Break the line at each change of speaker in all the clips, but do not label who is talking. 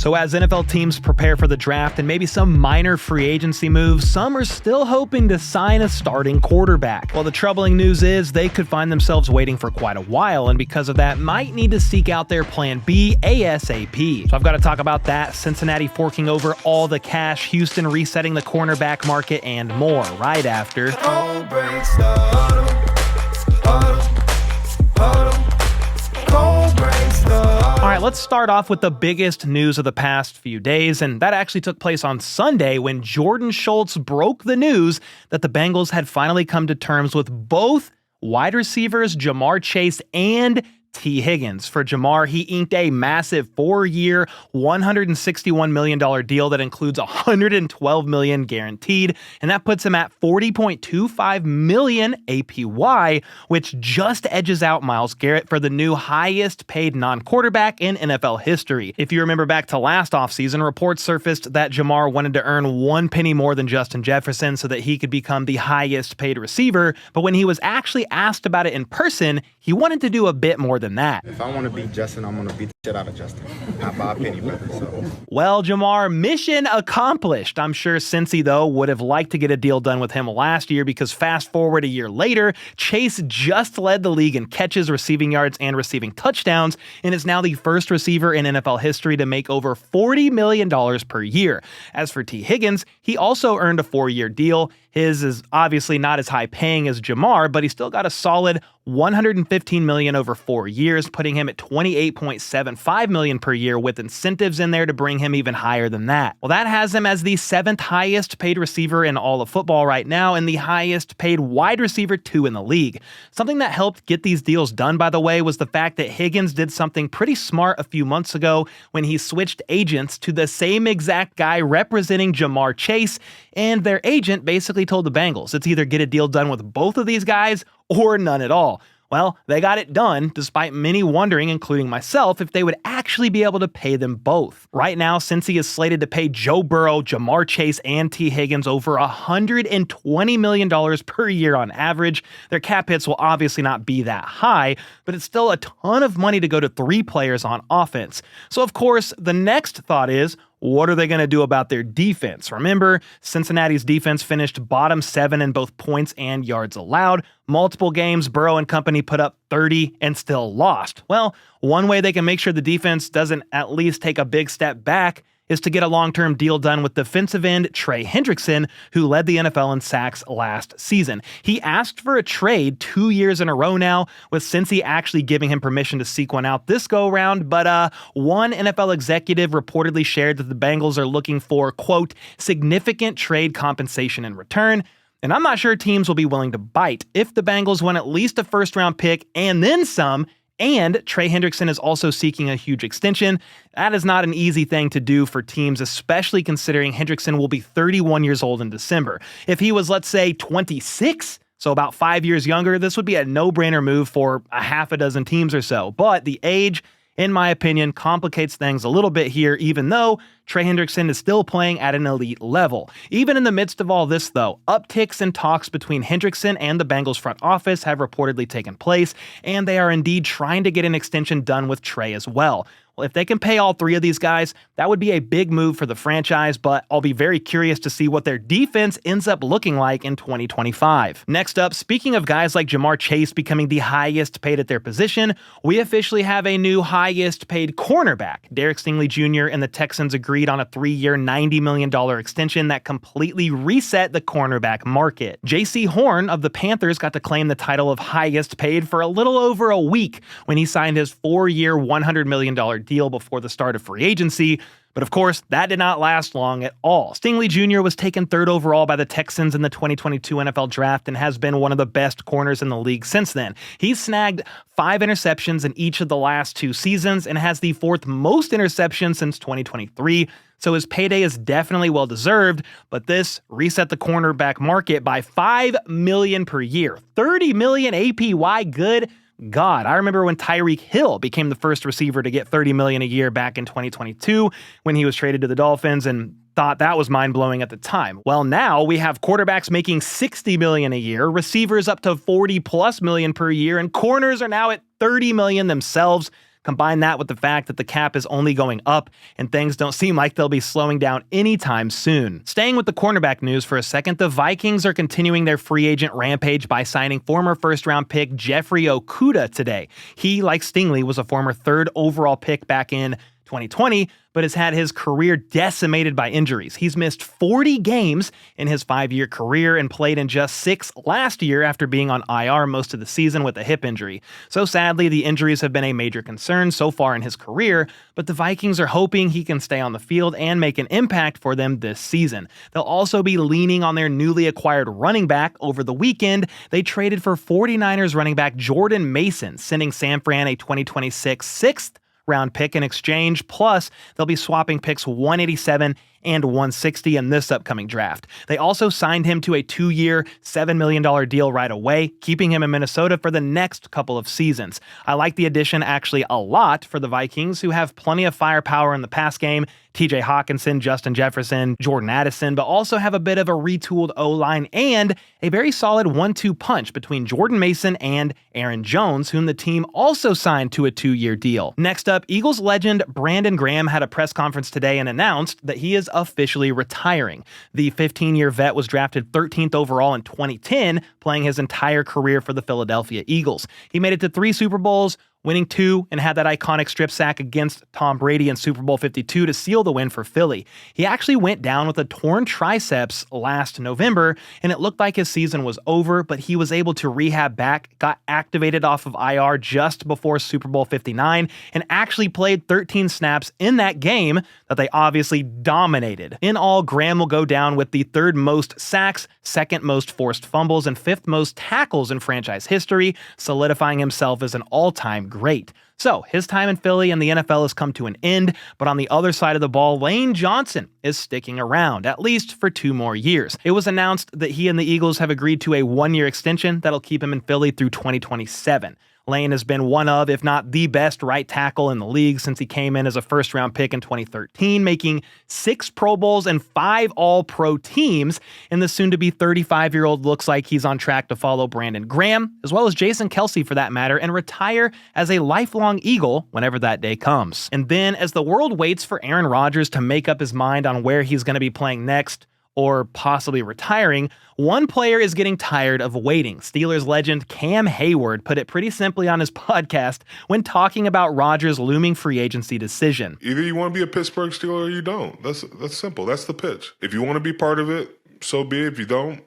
So as NFL teams prepare for the draft and maybe some minor free agency moves, some are still hoping to sign a starting quarterback. Well, the troubling news is they could find themselves waiting for quite a while, and because of that, might need to seek out their plan B ASAP. So I've got to talk about that, Cincinnati forking over all the cash, Houston resetting the cornerback market, and more right after. Alright, let's start off with the biggest news of the past few days, and that actually took place on Sunday when Jordan Schultz broke the news that the Bengals had finally come to terms with both wide receivers Ja'Marr Chase and T. Higgins. For Ja'Marr, he inked a massive 4-year, $161 million deal that includes $112 million guaranteed, and that puts him at $40.25 million APY, which just edges out Myles Garrett for the new highest paid non-quarterback in NFL history. If you remember back to last offseason, reports surfaced that Ja'Marr wanted to earn 1 penny more than Justin Jefferson so that he could become the highest paid receiver, but when he was actually asked about it in person, he wanted to do a bit more than that.
If I want to beat Justin, I'm going to beat the shit out of Justin. Not by a penny, brother. So.
Well, Ja'Marr, mission accomplished. I'm sure Cincy, though, would have liked to get a deal done with him last year because fast forward a year later, Chase just led the league in catches, receiving yards, and receiving touchdowns, and is now the first receiver in NFL history to make over $40 million per year. As for T. Higgins, he also earned a 4-year deal. His is obviously not as high paying as Ja'Marr, but he still got a solid $115 million over 4 years, putting him at $28.75 million per year with incentives in there to bring him even higher than that. Well, that has him as the 7th highest paid receiver in all of football right now and the highest paid wide receiver too in the league. Something that helped get these deals done, by the way, was the fact that Higgins did something pretty smart a few months ago when he switched agents to the same exact guy representing Ja'Marr Chase, and their agent basically told the Bengals it's either get a deal done with both of these guys or none at all. Well, they got it done, despite many wondering, including myself, if they would actually be able to pay them both. Right now, Cincy is slated to pay Joe Burrow, Ja'Marr Chase, and T. Higgins over $120 million per year on average. Their cap hits will obviously not be that high, but it's still a ton of money to go to 3 players on offense. So, of course, the next thought is, what are they going to do about their defense? Remember, Cincinnati's defense finished bottom 7 in both points and yards allowed. Multiple games, Burrow and company put up 30 and still lost. Well, one way they can make sure the defense doesn't at least take a big step back is to get a long-term deal done with defensive end Trey Hendrickson, who led the NFL in sacks last season. He asked for a trade 2 years in a row now, with Cincy actually giving him permission to seek one out this go-around, but one NFL executive reportedly shared that the Bengals are looking for, quote, significant trade compensation in return. And I'm not sure teams will be willing to bite if the Bengals win at least a first-round pick and then some, and Trey Hendrickson is also seeking a huge extension. That is not an easy thing to do for teams, especially considering Hendrickson will be 31 years old in December. If he was, let's say, 26, so about 5 years younger, this would be a no-brainer move for a half a dozen teams or so. But the age, in my opinion, complicates things a little bit here, even though Trey Hendrickson is still playing at an elite level. Even in the midst of all this, though, upticks in talks between Hendrickson and the Bengals front office have reportedly taken place, and they are indeed trying to get an extension done with Trey as well. Well, if they can pay all 3 of these guys, that would be a big move for the franchise, but I'll be very curious to see what their defense ends up looking like in 2025. Next up, speaking of guys like Ja'Marr Chase becoming the highest paid at their position, we officially have a new highest paid cornerback. Derek Stingley Jr. and the Texans agreed on a 3-year, $90 million extension that completely reset the cornerback market. J.C. Horn of the Panthers got to claim the title of highest paid for a little over a week when he signed his 4-year, $100 million deal before the start of free agency, but of course, that did not last long at all. Stingley Jr. was taken 3rd overall by the Texans in the 2022 NFL Draft and has been one of the best corners in the league since then. He's snagged 5 interceptions in each of the last 2 seasons and has the 4th most interceptions since 2023, so his payday is definitely well-deserved, but this reset the cornerback market by $5 million per year. $30 million APY, good God. I remember when Tyreek Hill became the first receiver to get $30 million a year back in 2022 when he was traded to the Dolphins, and thought that was mind-blowing at the time. Well, now we have quarterbacks making $60 million a year, receivers up to $40+ million per year, and corners are now at $30 million themselves. Combine that with the fact that the cap is only going up and things don't seem like they'll be slowing down anytime soon. Staying with the cornerback news for a second, the Vikings are continuing their free agent rampage by signing former first-round pick Jeffrey Okudah today. He, like Stingley, was a former third overall pick back in 2020, but has had his career decimated by injuries. He's missed 40 games in his 5-year career and played in just 6 last year after being on IR most of the season with a hip injury. So sadly, the injuries have been a major concern so far in his career, but the Vikings are hoping he can stay on the field and make an impact for them this season. They'll also be leaning on their newly acquired running back. Over the weekend, they traded for 49ers running back Jordan Mason, sending San Fran a 2026 6th-round pick in exchange, plus they'll be swapping picks 187 and 160 in this upcoming draft. They also signed him to a 2-year, $7 million deal right away, keeping him in Minnesota for the next couple of seasons. I like the addition actually a lot for the Vikings, who have plenty of firepower in the pass game, TJ Hawkinson, Justin Jefferson, Jordan Addison, but also have a bit of a retooled O-line and a very solid 1-2 punch between Jordan Mason and Aaron Jones, whom the team also signed to a 2-year deal. Next up, Eagles legend Brandon Graham had a press conference today and announced that he is officially retiring. The 15-year vet was drafted 13th overall in 2010, playing his entire career for the Philadelphia Eagles. He made it to 3 Super Bowls, winning 2, and had that iconic strip sack against Tom Brady in Super Bowl 52 to seal the win for Philly. He actually went down with a torn triceps last November, and it looked like his season was over, but he was able to rehab back, got activated off of IR just before Super Bowl 59, and actually played 13 snaps in that game that they obviously dominated. In all, Graham will go down with the 3rd most sacks, 2nd most forced fumbles, and 5th most tackles in franchise history, solidifying himself as an all-time great. So, his time in Philly and the NFL has come to an end, but on the other side of the ball, Lane Johnson is sticking around, at least for 2 more years. It was announced that he and the Eagles have agreed to a 1-year extension that'll keep him in Philly through 2027. Lane has been one of, if not the best right tackle in the league since he came in as a first-round pick in 2013, making 6 Pro Bowls and 5 All-Pro teams, and the soon-to-be 35-year-old looks like he's on track to follow Brandon Graham, as well as Jason Kelce for that matter, and retire as a lifelong Eagle whenever that day comes. And then, as the world waits for Aaron Rodgers to make up his mind on where he's going to be playing next, or possibly retiring, one player is getting tired of waiting. Steelers legend Cam Heyward put it pretty simply on his podcast when talking about Rodgers' looming free agency decision.
Either you want to be a Pittsburgh Steeler or you don't. That's simple. That's the pitch. If you want to be part of it, so be it. If you don't,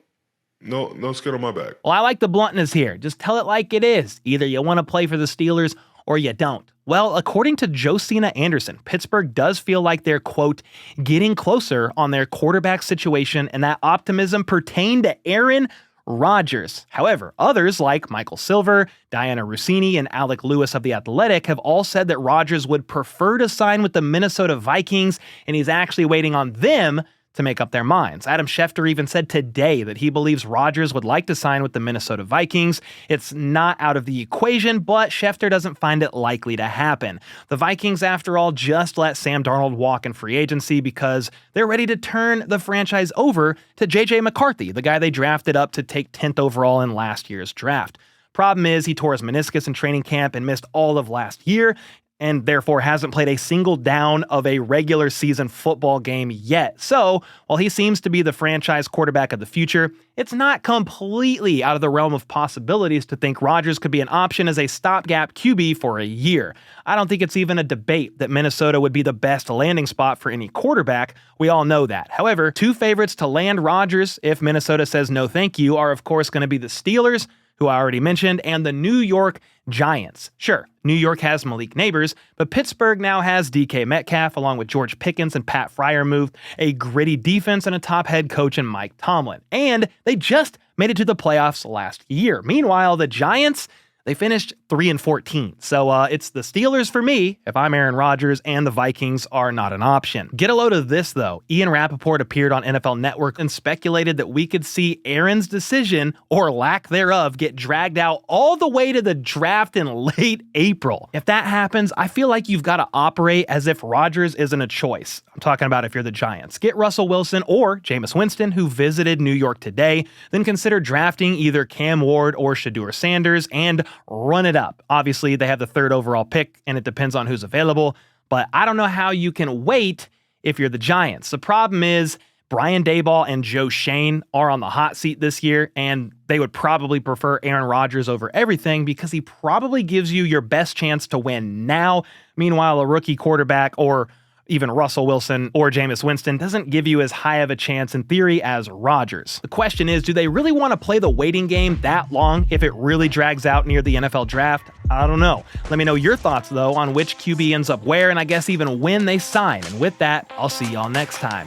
no skin on my back.
Well, I like the bluntness here. Just tell it like it is. Either you want to play for the Steelers or you don't. Well, according to Josina Anderson, Pittsburgh does feel like they're, quote, getting closer on their quarterback situation, and that optimism pertained to Aaron Rodgers. However, others like Michael Silver, Diana Rossini, and Alec Lewis of The Athletic have all said that Rodgers would prefer to sign with the Minnesota Vikings, and he's actually waiting on them to make up their minds. Adam Schefter even said today that he believes Rodgers would like to sign with the Minnesota Vikings. It's not out of the equation, but Schefter doesn't find it likely to happen. The Vikings, after all, just let Sam Darnold walk in free agency because they're ready to turn the franchise over to J.J. McCarthy, the guy they drafted up to take 10th overall in last year's draft. Problem is, he tore his meniscus in training camp and missed all of last year, and therefore hasn't played a single down of a regular season football game yet. So, while he seems to be the franchise quarterback of the future, it's not completely out of the realm of possibilities to think Rodgers could be an option as a stopgap QB for a year. I don't think it's even a debate that Minnesota would be the best landing spot for any quarterback. We all know that. However, 2 favorites to land Rodgers if Minnesota says no thank you are of course going to be the Steelers, who I already mentioned, and the New York Giants. Sure, New York has Malik Neighbors, but Pittsburgh now has DK Metcalf along with George Pickens and Pat Freiermuth, a gritty defense and a top head coach in Mike Tomlin. And they just made it to the playoffs last year. Meanwhile, the Giants, they finished 3-14. So it's the Steelers for me if I'm Aaron Rodgers, and the Vikings are not an option. Get a load of this, though. Ian Rappaport appeared on NFL Network and speculated that we could see Aaron's decision, or lack thereof, get dragged out all the way to the draft in late April. If that happens, I feel like you've got to operate as if Rodgers isn't a choice. I'm talking about if you're the Giants. Get Russell Wilson or Jameis Winston, who visited New York today, then consider drafting either Cam Ward or Shedeur Sanders, and run it up. Obviously, they have the 3rd overall pick, and it depends on who's available, but I don't know how you can wait if you're the Giants. The problem is Brian Daboll and Joe Shane are on the hot seat this year, and they would probably prefer Aaron Rodgers over everything because he probably gives you your best chance to win now. Meanwhile, a rookie quarterback or even Russell Wilson or Jameis Winston doesn't give you as high of a chance in theory as Rodgers. The question is, do they really want to play the waiting game that long if it really drags out near the NFL draft? I don't know. Let me know your thoughts, though, on which QB ends up where, and I guess even when they sign. And with that, I'll see y'all next time.